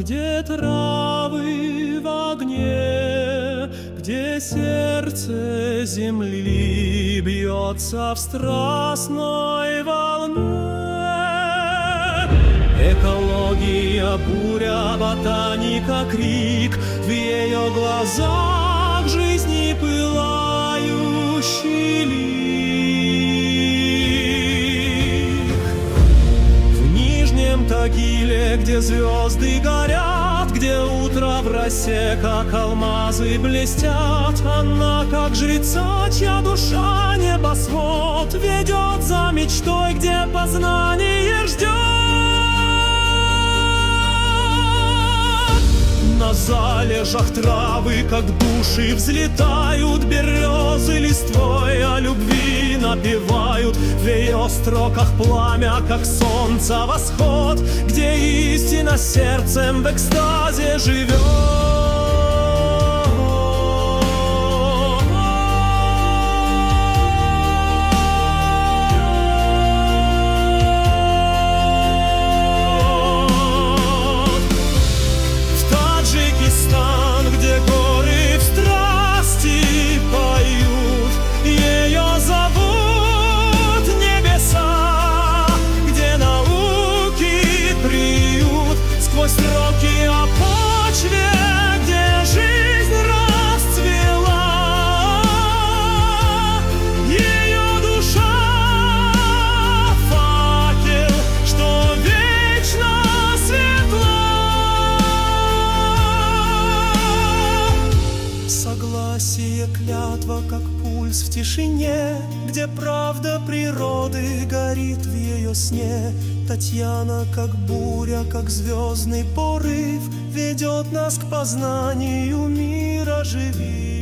где травы в огне, где сердце земли бьется в страстной волне. Экология, буря, ботаника, крик, в ее глазах жизни пылающий лик. В Нижнем Тагиле, где звезды горят, где утро в росе, как алмазы, блестят, она, как жрица, чья душа небосвод ведет за мечтой, где познание ждет. На залежах травы, как души, взлетают березы листвой, о любви напевают. В ее строках пламя, как солнца восход, где истина сердцем в экстазе живет. Где горы в страсти поют, ее зовут небеса, где науки приют, сквозь строки о почве, где жизнь расцвела. Ее душа — факел, что вечно светла. Согласие, клятва, как пульс в тишине, где правда природы горит в ее сне. Татьяна, как буря, как звездный порыв, ведет нас к познанию мира живи.